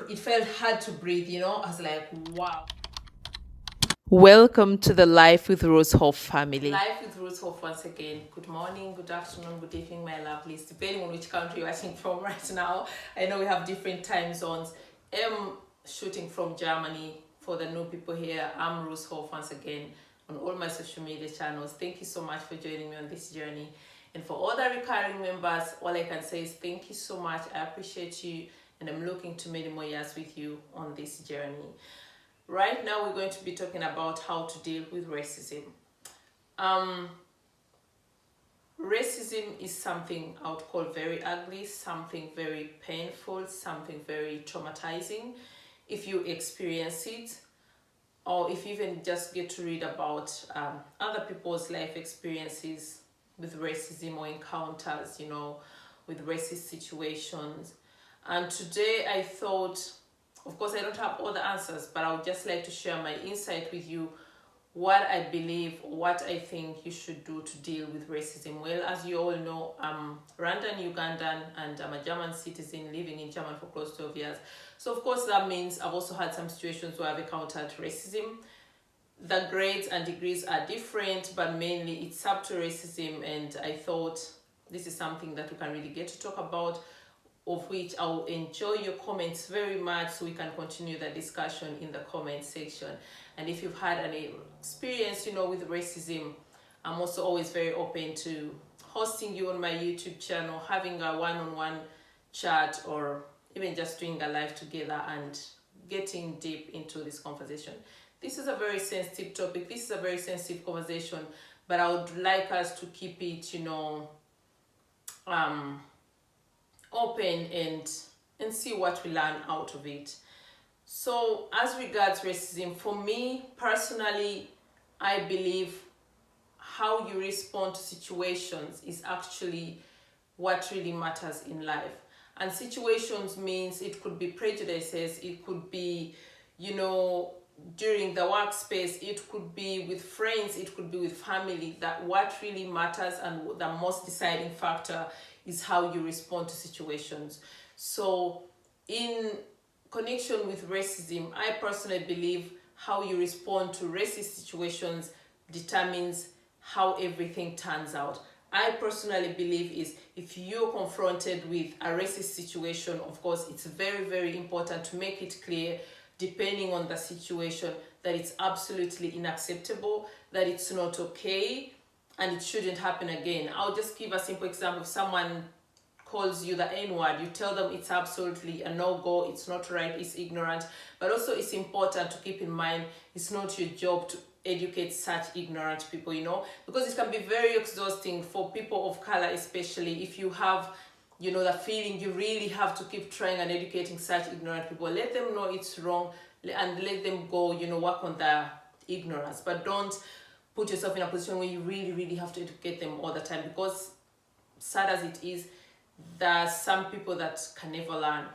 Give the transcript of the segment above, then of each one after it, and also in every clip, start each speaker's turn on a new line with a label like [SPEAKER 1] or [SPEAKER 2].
[SPEAKER 1] it felt hard to breathe, you know. I was like, wow.
[SPEAKER 2] Welcome to the Life with Ruzhoff family.
[SPEAKER 1] Life with Ruzhoff once again. Good morning, good afternoon, good evening, my lovelies, depending on which country you're watching from right now. I know we have different time zones. I'm shooting from Germany. For the new people here, I'm Ruzhoff once again on all my social media channels. Thank you so much for joining me on this journey. And for all the recurring members, all I can say is thank you so much. I appreciate you, and I'm looking to many more years with you on this journey. Right now, we're going to be talking about how to deal with racism. Um, Racism is something I would call very ugly, something very painful, something very traumatizing. If you experience it, or if you even just get to read about other people's life experiences with racism or encounters, you know, with racist situations. And today I thought, of course, I don't have all the answers, but I would just like to share my insight with you, what I believe, what I think you should do to deal with racism. Well, as you all know, I'm Rwandan, Ugandan, and I'm a German citizen living in Germany for close to 12 years. So, of course, that means I've also had some situations where I've encountered racism. The grades and degrees are different, but mainly it's subtle racism, and I thought this is something that we can really get to talk about, of which I'll enjoy your comments very much, so we can continue the discussion in the comment section. And if you've had any experience, you know, with racism, I'm also always very open to hosting you on my YouTube channel, having a one-on-one chat, or even just doing a live together and getting deep into this conversation. This is a very sensitive topic. This is a very sensitive conversation, but I would like us to keep it, you know, open and see what we learn out of it. So, as regards racism, for me personally, I believe how you respond to situations is actually what really matters in life. And situations means it could be prejudices, it could be, you know, during the workspace, it could be with friends, it could be with family. That what really matters and the most deciding factor is how you respond to situations. So, in connection with racism, I personally believe how you respond to racist situations determines how everything turns out. I personally believe is if you're confronted with a racist situation, of course, it's very, very important to make it clear, depending on the situation, that it's absolutely unacceptable, that it's not okay, and it shouldn't happen again. I'll just give a simple example. If someone calls you the N-word, you tell them it's absolutely a no-go, it's not right, it's ignorant. But also it's important to keep in mind it's not your job to educate such ignorant people, you know, because it can be very exhausting for people of color, especially if you have, you know, the feeling you really have to keep trying and educating such ignorant people. Let them know it's wrong and let them go, you know, work on their ignorance. But don't put yourself in a position where you really, really have to educate them all the time, because sad as it is, there are some people that can never learn,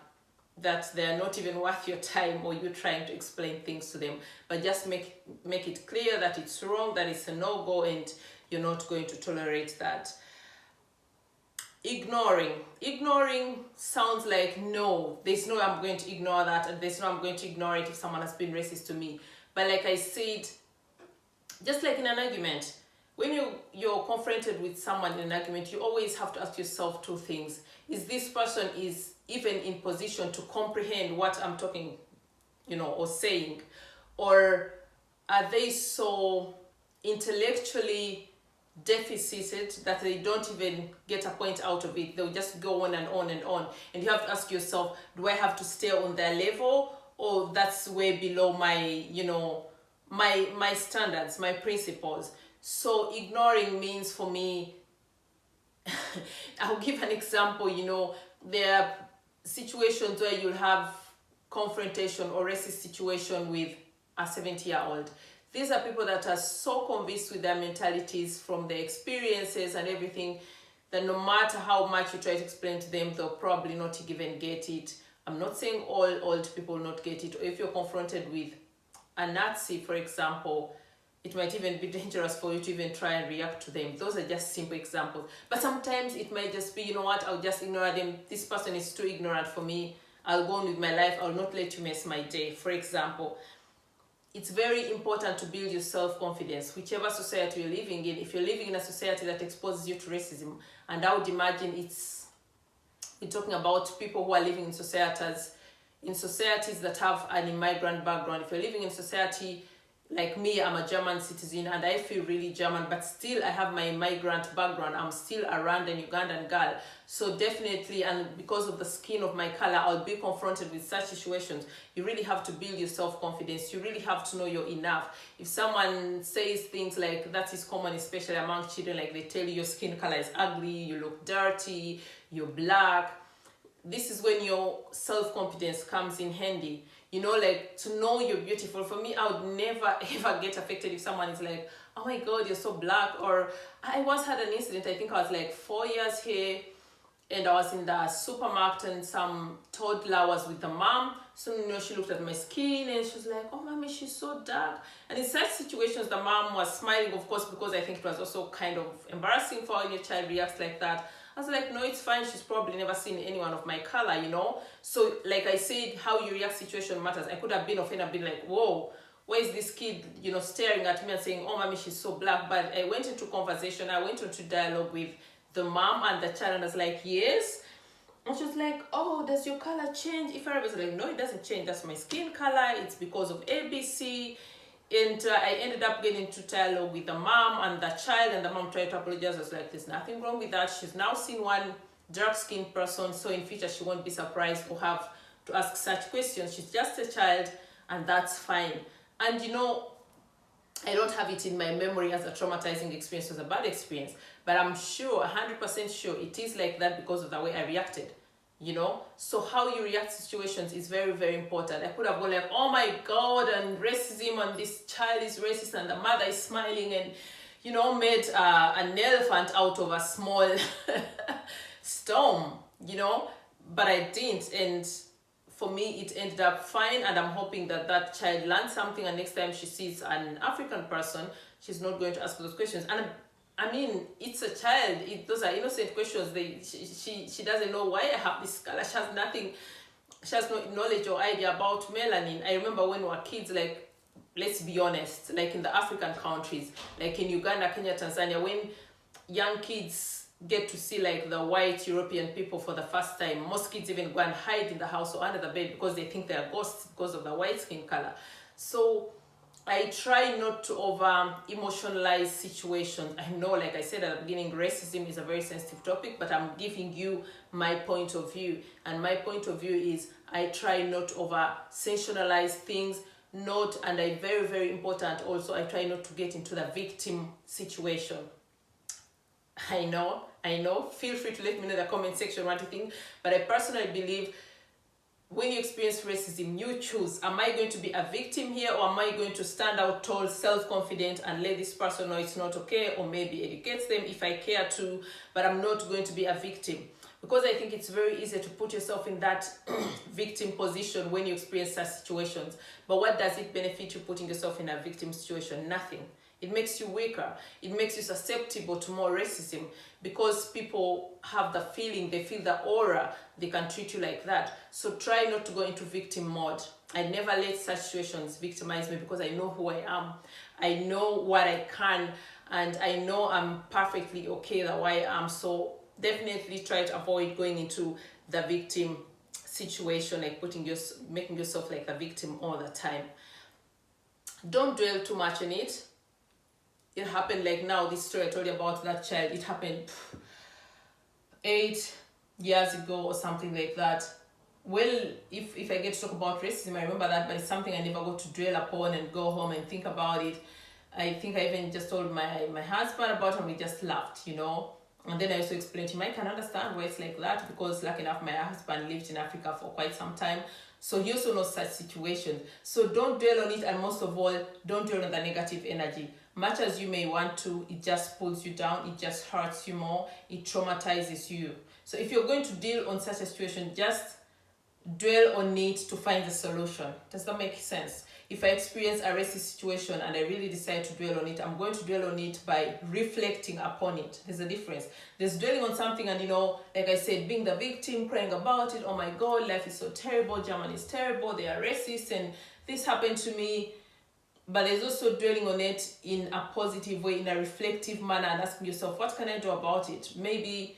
[SPEAKER 1] that they're not even worth your time or you trying to explain things to them. But just make it clear that it's wrong, that it's a no-go, and you're not going to tolerate that. Ignoring sounds like, no, there's no I'm going to ignore that, and there's no I'm going to ignore it if someone has been racist to me. But like I said, just like in an argument, when you're confronted with someone in an argument, you always have to ask yourself two things. Is this person is even in position to comprehend what I'm talking, you know, or saying? Or are they so intellectually deficited that they don't even get a point out of it? They'll just go on and on and on. And you have to ask yourself, do I have to stay on their level, or that's way below my, you know, my standards, my principles? So ignoring means, for me, I'll give an example. You know, there are situations where you'll have confrontation or racist situation with a 70-year-old. These are people that are so convinced with their mentalities from their experiences and everything, that no matter how much you try to explain to them, they'll probably not even get it. I'm not saying all old people not get it. Or if you're confronted with a Nazi, for example, it might even be dangerous for you to even try and react to them. Those are just simple examples. But sometimes it might just be, you know what, I'll just ignore them. This person is too ignorant for me. I'll go on with my life. I'll not let you mess my day. For example, it's very important to build your self-confidence, whichever society you're living in. If you're living in a society that exposes you to racism, and I would imagine we're talking about people who are living in societies that have an immigrant background. If you're living in society like me, I'm a German citizen and I feel really German, but still I have my migrant background. I'm still a Rwandan, Ugandan girl. So definitely, and because of the skin of my color, I'll be confronted with such situations. You really have to build your self-confidence. You really have to know you're enough. If someone says things like, that is common, especially among children, like they tell you your skin color is ugly, you look dirty, you're black. This is when your self-confidence comes in handy. You know, like, to know you're beautiful. For me, I would never ever get affected if someone is like, oh my God, you're so black. Or I once had an incident, I think I was like 4 years here, and I was in the supermarket and some toddler was with the mom. So, you know, she looked at my skin and she was like, oh, mommy, she's so dark. And in such situations, the mom was smiling, of course, because I think it was also kind of embarrassing for when your child reacts like that. I was like, no, it's fine. She's probably never seen anyone of my color, you know? So, like I said, how you react situation matters. I could have been offended, been like, whoa, where is this kid, you know, staring at me and saying, oh, mommy, she's so black. But I went into conversation. I went into dialogue with the mom and the child, and I was like, yes. And she was like, oh, does your color change? If I was like, no, it doesn't change. That's my skin color. It's because of ABC. And I ended up getting into dialogue with the mom and the child, and the mom tried to apologize. I was like, there's nothing wrong with that. She's now seen one dark-skinned person, so in future she won't be surprised or have to ask such questions. She's just a child, and that's fine. And you know, I don't have it in my memory as a traumatizing experience, as a bad experience, but I'm sure, 100% sure, it is like that because of the way I reacted. You know, so how you react to situations is very, very important. I could have gone like, oh my God, and racism, and this child is racist, and the mother is smiling, and, you know, made an elephant out of a small storm, you know, but I didn't. And for me, it ended up fine, and I'm hoping that that child learns something, and next time she sees an African person, she's not going to ask those questions. And I mean, it's a child. Those are innocent questions. She doesn't know why I have this color. She has nothing. She has no knowledge or idea about melanin. I remember when we were kids, like, let's be honest, like in the African countries, like in Uganda, Kenya, Tanzania, when young kids get to see like the white European people for the first time, most kids even go and hide in the house or under the bed because they think they're ghosts because of the white skin color. So I try not to over-emotionalize situations. I know, like I said at the beginning, racism is a very sensitive topic, but I'm giving you my point of view. And my point of view is I try not to over-sensationalize things, and I very, very important also, I try not to get into the victim situation. I know. Feel free to let me know in the comment section what you think. But I personally believe when you experience racism, you choose, am I going to be a victim here, or am I going to stand out tall, self-confident, and let this person know it's not okay, or maybe educate them if I care to, but I'm not going to be a victim. Because I think it's very easy to put yourself in that victim position when you experience such situations. But what does it benefit you putting yourself in a victim situation? Nothing. It makes you weaker. It makes you susceptible to more racism because people have the feeling, they feel the aura, they can treat you like that. So try not to go into victim mode. I never let such situations victimize me because I know who I am. I know what I can, and I know I'm perfectly okay the way I am. So definitely try to avoid going into the victim situation, like making yourself like a victim all the time. Don't dwell too much on it. It happened like now, this story I told you about that child, it happened 8 years ago or something like that. Well, if I get to talk about racism, I remember that, but it's something I never got to dwell upon and go home and think about it. I think I even just told my husband about it and we just laughed, you know. And then I also explained to him, I can understand why it's like that because lucky enough, my husband lived in Africa for quite some time. So he also knows such situations. So don't dwell on it, and most of all, don't dwell on the negative energy. Much as you may want to, it just pulls you down, it just hurts you more, it traumatizes you. So if you're going to deal on such a situation, just dwell on it to find the solution. Does that make sense? If I experience a racist situation and I really decide to dwell on it, I'm going to dwell on it by reflecting upon it. There's a difference. There's dwelling on something and, like I said, being the victim, crying about it. Oh my God, life is so terrible. Germany is terrible. They are racist and this happened to me. But there's also dwelling on it in a positive way, in a reflective manner, and asking yourself, what can I do about it? Maybe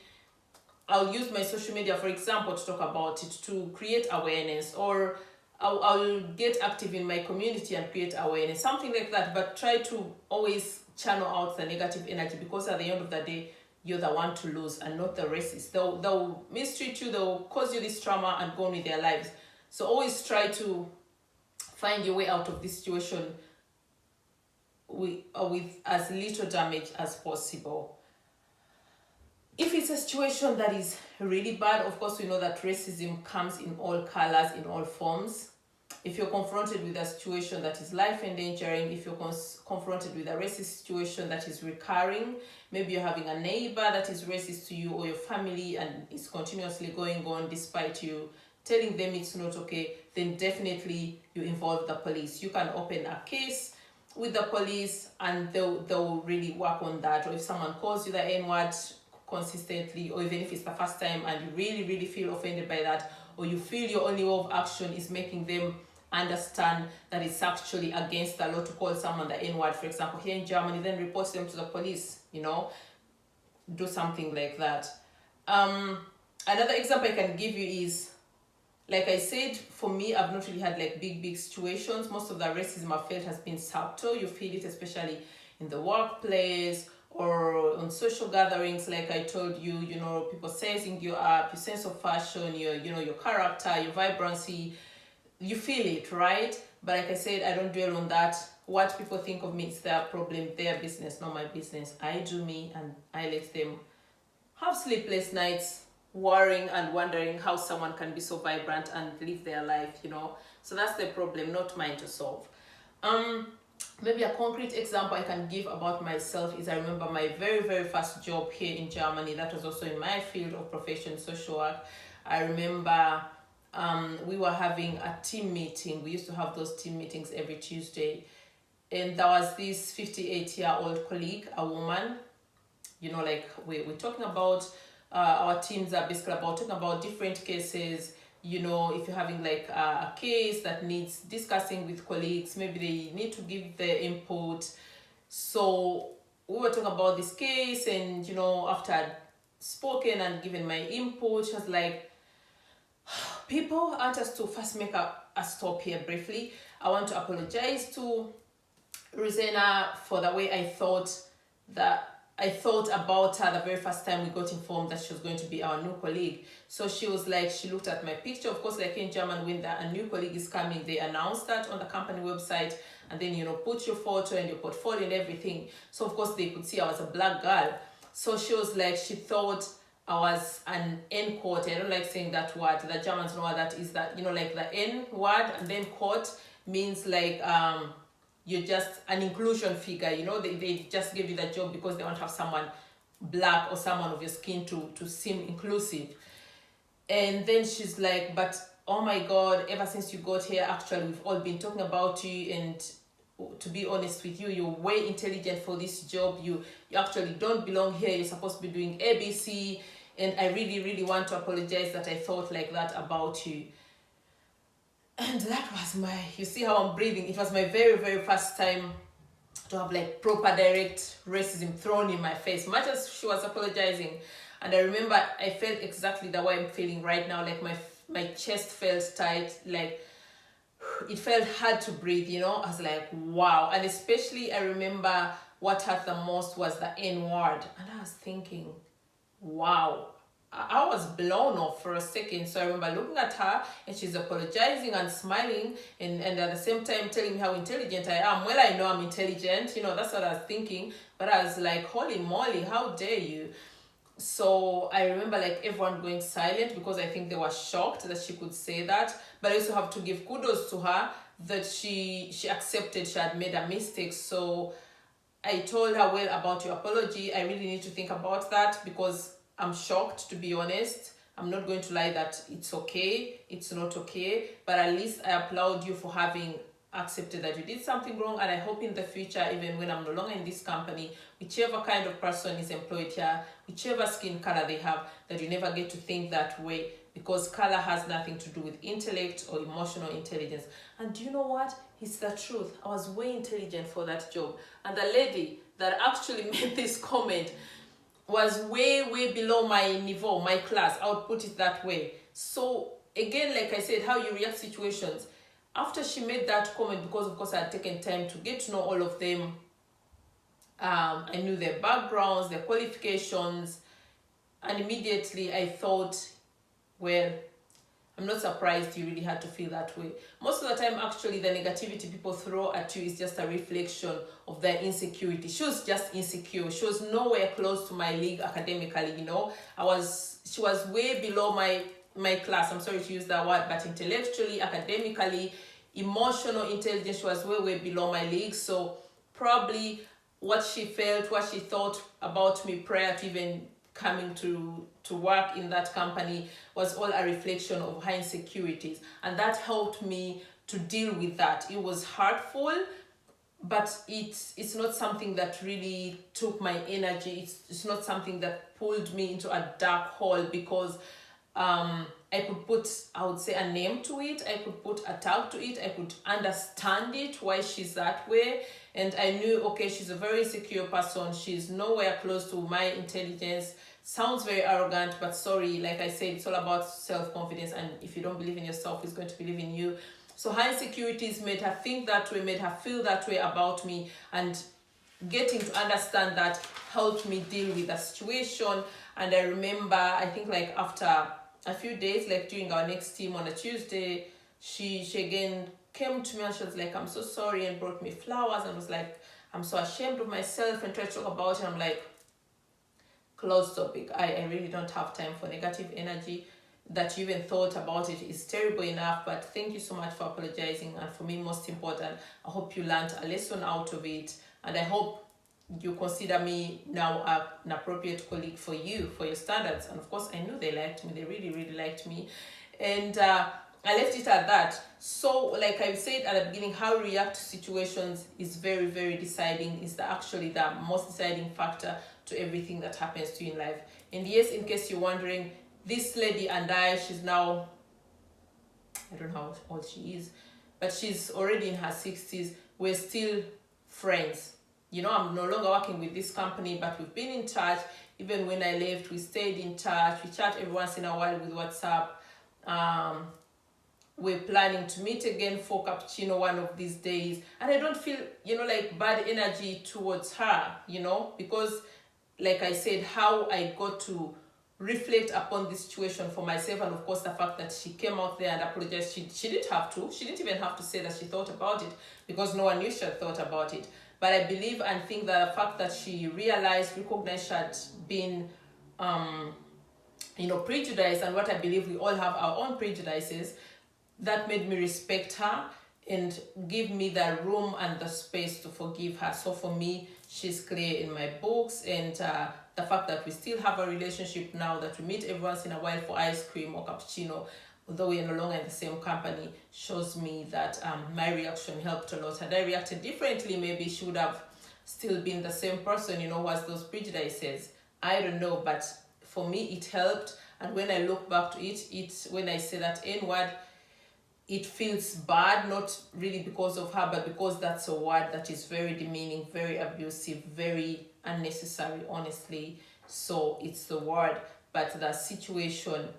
[SPEAKER 1] I'll use my social media, for example, to talk about it, to create awareness, or I'll get active in my community and create awareness, something like that. But try to always channel out the negative energy, because at the end of the day, you're the one to lose and not the racist. They'll mistreat you, they'll cause you this trauma and go on with their lives. So always try to find your way out of this situation with as little damage as possible. If it's a situation that is really bad, of course, we know that racism comes in all colors, in all forms. If you're confronted with a situation that is life endangering, if you're confronted with a racist situation that is recurring, maybe you're having a neighbor that is racist to you or your family and it's continuously going on despite you telling them it's not okay, then definitely you involve the police. You can open a case with the police and they'll really work on that. Or if someone calls you the N-word consistently, or even if it's the first time and you really, really feel offended by that, or you feel your only way of action is making them understand that it's actually against the law to call someone the N-word, for example, here in Germany, then report them to the police, do something like that. Another example I can give you is, like I said, for me, I've not really had like big situations. Most of the racism I've felt has been subtle. You feel it especially in the workplace or on social gatherings. Like I told you, people sizing you up, your sense of fashion, your character, your vibrancy. You feel it, right? But like I said, I don't dwell on that. What people think of me is their problem, their business, not my business. I do me and I let them have sleepless nights, worrying and wondering how someone can be so vibrant and live their life, So that's the problem, not mine to solve. Maybe a concrete example I can give about myself is I remember my very, very first job here in Germany. That was also in my field of profession, social work. I remember we were having a team meeting. We used to have those team meetings every Tuesday. And there was this 58-year-old colleague, a woman, like we're talking about, our teams are basically about talking about different cases. If you're having like a case that needs discussing with colleagues, maybe they need to give their input. So we were talking about this case, and after I'd spoken and given my input, she was like, people, I want us to first make a stop here briefly. I want to apologize to Rosanna for the way I thought about her the very first time we got informed that she was going to be our new colleague. So she was like, she looked at my picture. Of course, like in German, when a new colleague is coming, they announce that on the company website, and then, put your photo and your portfolio and everything. So of course they could see I was a black girl. So she was like, she thought I was an N quote. I don't like saying that word. The Germans know what that is, that, like the N word, and then quote means like, you're just an inclusion figure, they just give you that job because they want to have someone black or someone of your skin to seem inclusive. And then she's like, but oh my God, ever since you got here, actually, we've all been talking about you, and to be honest with you, you're way intelligent for this job. You actually don't belong here. You're supposed to be doing ABC, and I really, really want to apologize that I thought like that about you. And that was you see how I'm breathing. It was my very, very first time to have like proper direct racism thrown in my face, much as she was apologizing. And I remember I felt exactly the way I'm feeling right now. Like my chest felt tight, like it felt hard to breathe, I was like, wow. And especially I remember what hurt the most was the N word. And I was thinking, wow. I was blown off for a second. So I remember looking at her and she's apologizing and smiling and at the same time telling me how intelligent I am. Well, I know I'm intelligent, that's what I was thinking. But I was like, holy moly, how dare you? So I remember like everyone going silent because I think they were shocked that she could say that. But I also have to give kudos to her that she accepted she had made a mistake. So I told her, well, about your apology, I really need to think about that because I'm shocked, to be honest. I'm not going to lie that it's okay, it's not okay, but at least I applaud you for having accepted that you did something wrong. And I hope in the future, even when I'm no longer in this company, whichever kind of person is employed here, whichever skin color they have, that you never get to think that way, because color has nothing to do with intellect or emotional intelligence. And do you know what? It's the truth. I was way intelligent for that job. And the lady that actually made this comment was way below my niveau, my class. I would put it that way. So again, like I said, how you react situations. After she made that comment, because of course I had taken time to get to know all of them, I knew their backgrounds, their qualifications, and immediately I thought, well, I'm not surprised you really had to feel that way. Most of the time, actually, the negativity people throw at you is just a reflection of their insecurity. She was just insecure. She was nowhere close to my league academically, you know. She was way below my class. I'm sorry to use that word, but intellectually, academically, emotional intelligence, she was way below my league. So probably what she felt, what she thought about me prior to even coming to work in that company was all a reflection of her insecurities, and that helped me to deal with that. It was hurtful, but it's not something that really took my energy. It's not something that pulled me into a dark hole, because I could put, I would say, a name to it. I could put a tag to it. I could understand it, why she's that way. And I knew, okay, she's a very insecure person. She's nowhere close to my intelligence. Sounds very arrogant, but sorry, like I said, it's all about self-confidence. And if you don't believe in yourself, it's going to believe in you. So her insecurities made her think that way, made her feel that way about me. And getting to understand that helped me deal with the situation. And I remember, I think like after a few days, like during our next team on a Tuesday, she again came to me and she was like, I'm so sorry, and brought me flowers and was like, I'm so ashamed of myself, and tried to talk about it. I'm like, closed topic. I really don't have time for negative energy. That you even thought about it is terrible enough, but thank you so much for apologizing. And for me, most important, I hope you learned a lesson out of it, and I hope you consider me now an appropriate colleague for you, for your standards. And of course, I knew they liked me. They really liked me. And I left it at that. So like I said at the beginning, how we react to situations is very deciding, is actually the most deciding factor to everything that happens to you in life. And yes, in case you're wondering, this lady and I, she's now, I don't know how old she is, but she's already in her 60s. We're still friends. You know, I'm no longer working with this company, but we've been in touch. Even when I left, we stayed in touch. We chat every once in a while with WhatsApp. We're planning to meet again for cappuccino one of these days. And I don't feel, you know, like bad energy towards her, you know, because like I said, how I got to reflect upon this situation for myself, and of course the fact that she came out there and apologized. She didn't have to. She didn't even have to say that she thought about it, because no one knew she had thought about it. But I believe and think that the fact that she recognized she had been, prejudiced, and what I believe we all have our own prejudices, that made me respect her and give me the room and the space to forgive her. So for me, she's clear in my books, and the fact that we still have a relationship now, that we meet every once in a while for ice cream or cappuccino, although we are no longer in the same company, shows me that my reaction helped a lot. Had I reacted differently, maybe she would have still been the same person, you know, who has those prejudices. I don't know, but for me, it helped. And when I look back to it, when I say that N-word, it feels bad, not really because of her, but because that's a word that is very demeaning, very abusive, very unnecessary, honestly. So it's the word, but the situation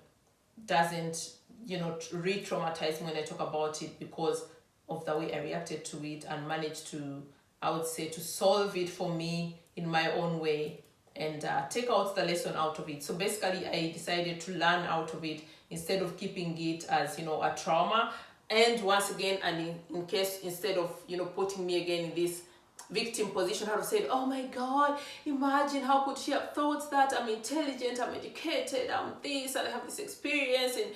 [SPEAKER 1] doesn't, re-traumatize me when I talk about it, because of the way I reacted to it and managed to, I would say, to solve it for me in my own way and take out the lesson out of it. So basically, I decided to learn out of it instead of keeping it as, a trauma. And once again, and in case, instead of, putting me again in this victim position, I would have said, oh my God, imagine how could she have thought that I'm intelligent, I'm educated, I'm this, and I have this experience, and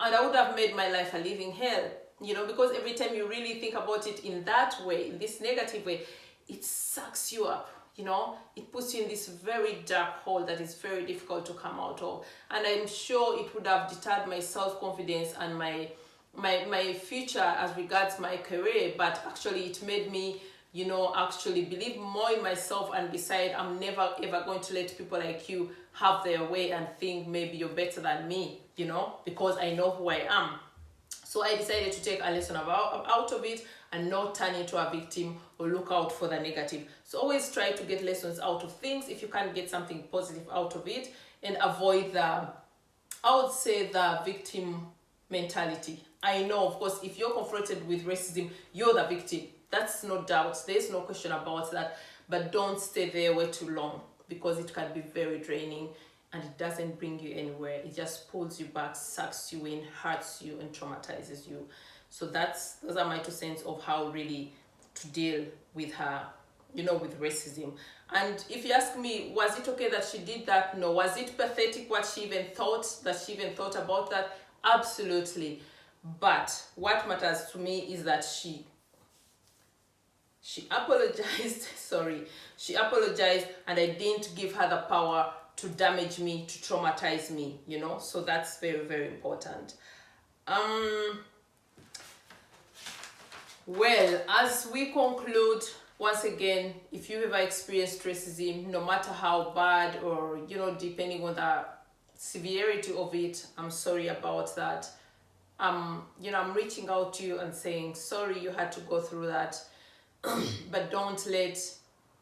[SPEAKER 1] I would have made my life a living hell, because every time you really think about it in that way, in this negative way, it sucks you up. it puts you in this very dark hole that is very difficult to come out of. And I'm sure it would have deterred my self-confidence and my future as regards my career, but actually it made me actually believe more in myself and decide I'm never ever going to let people like you have their way and think maybe you're better than me, because I know who I am. So I decided to take a lesson out of it and not turn into a victim or look out for the negative. So always try to get lessons out of things if you can get something positive out of it, and avoid the victim mentality. I know, of course, if you're confronted with racism, you're the victim. That's no doubt. There's no question about that. But don't stay there way too long, because it can be very draining and it doesn't bring you anywhere. It just pulls you back, sucks you in, hurts you, and traumatizes you. So those are my 2 cents of how really to deal with her, with racism. And if you ask me, was it okay that she did that? No. Was it pathetic what she even thought about that? Absolutely. But what matters to me is that she apologized. She apologized, and I didn't give her the power to damage me, to traumatize me, so that's very, very important. Well, as we conclude, once again, if you've ever experienced racism, no matter how bad or depending on the severity of it, I'm sorry about that. I'm reaching out to you and saying sorry you had to go through that. But don't let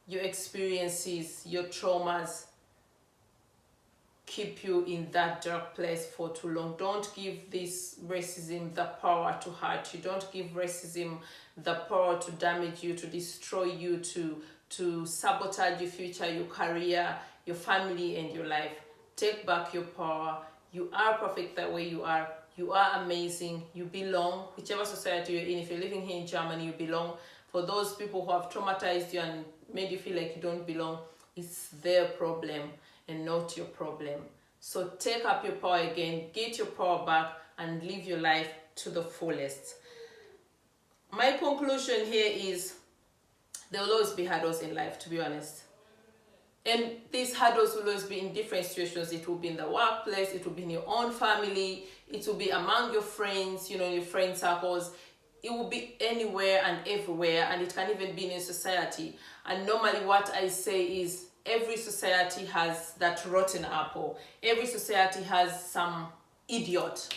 [SPEAKER 1] your experiences, your traumas, keep you in that dark place for too long. Don't give this racism the power to hurt you. Don't give racism the power to damage you, to destroy you, to sabotage your future, your career, your family, and your life. Take back your power. You are perfect the way you are. You are amazing. You belong. Whichever society you're in, if you're living here in Germany, you belong. For those people who have traumatized you and made you feel like you don't belong, it's their problem and not your problem. So take up your power again, get your power back, and live your life to the fullest. My conclusion here is there will always be hurdles in life, to be honest. And these hurdles will always be in different situations. It will be in the workplace, it will be in your own family, it will be among your friends, your friend circles. It will be anywhere and everywhere, and it can even be in a society. And normally what I say is every society has that rotten apple. Every society has some idiot.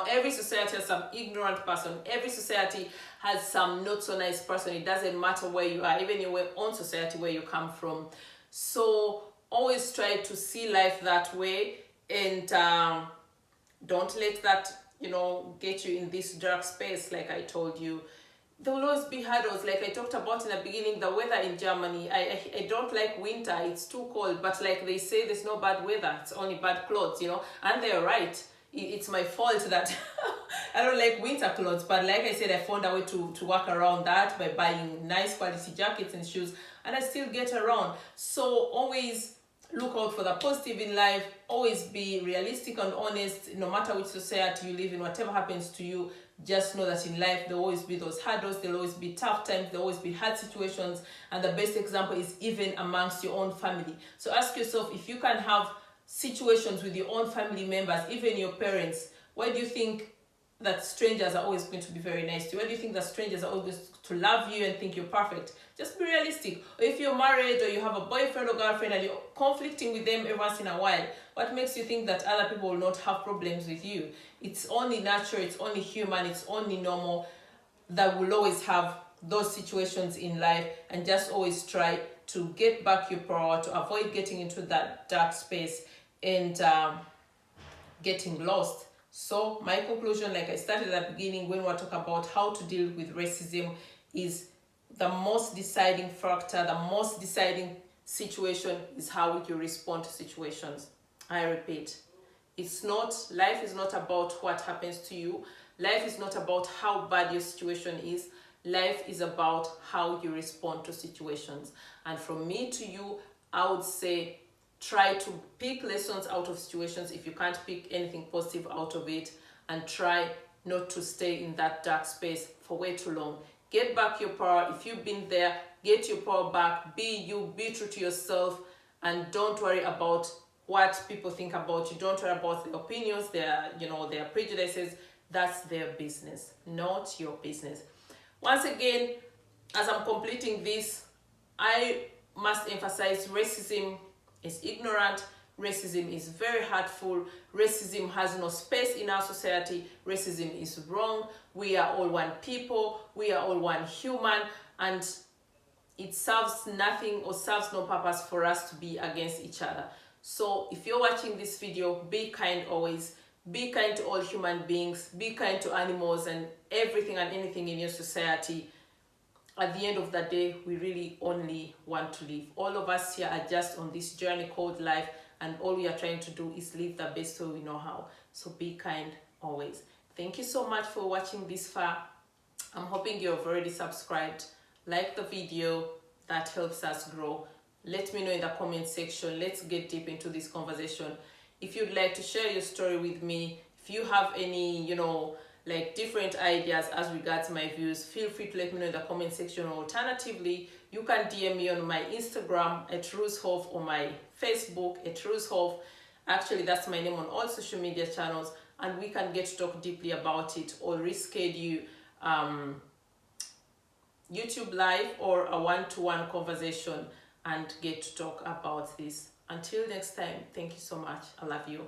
[SPEAKER 1] Every society has some ignorant person. Every society has some not so nice person. It doesn't matter where you are, even your own society where you come from. So always try to see life that way, and don't let that get you in this dark space. Like I told you, there will always be hurdles. Like I talked about in the beginning, the weather in Germany, I don't like winter. It's too cold. But like they say, there's no bad weather, it's only bad clothes, and they're right. It's my fault that I don't like winter clothes, but like I said, I found a way to work around that by buying nice quality jackets and shoes, and I still get around. So always look out for the positive in life. Always be realistic and honest. No matter which society you live in, whatever happens to you, just know that in life there will always be those hurdles, there will always be tough times, there will always be hard situations, and the best example is even amongst your own family. So ask yourself, if you can have situations with your own family members, even your parents, why do you think that strangers are always going to be very nice to you? Why do you think that strangers are always to love you and think you're perfect? Just be realistic. Or if you're married or you have a boyfriend or girlfriend and you're conflicting with them every once in a while, what makes you think that other people will not have problems with you? It's only natural, it's only human, it's only normal that we'll always have those situations in life, and just always try to get back your power, to avoid getting into that dark space and getting lost. So my conclusion, like I started at the beginning when we were talking about how to deal with racism, is the most deciding factor, the most deciding situation is how you respond to situations. I repeat, life is not about what happens to you. Life is not about how bad your situation is. Life is about how you respond to situations. And from me to you, I would say try to pick lessons out of situations if you can't pick anything positive out of it, and try not to stay in that dark space for way too long. Get back your power. If you've been there, get your power back. Be you, be true to yourself, and don't worry about what people think about you. Don't worry about their opinions, their prejudices. That's their business, not your business. Once again, as I'm completing this, I must emphasize racism is ignorant. Racism is very hurtful. Racism has no space in our society. Racism is wrong. We are all one people. We are all one human, and it serves nothing or serves no purpose for us to be against each other. So if you're watching this video, be kind always. Be kind to all human beings. Be kind to animals and everything and anything in your society. At the end of the day, we really only want to live. All of us here are just on this journey called life, and all we are trying to do is live the best way we know how. So be kind always. Thank you so much for watching this far. I'm hoping you have already subscribed. Like the video, that helps us grow. Let me know in the comment section. Let's get deep into this conversation. If you'd like to share your story with me, if you have any, different ideas as regards my views, feel free to let me know in the comment section. Or alternatively, you can DM me on my Instagram at Ruzhoff or my Facebook at Ruzhoff. Actually, that's my name on all social media channels, and we can get to talk deeply about it, or reschedule YouTube live or a one-to-one conversation and get to talk about this. Until next time, thank you so much. I love you.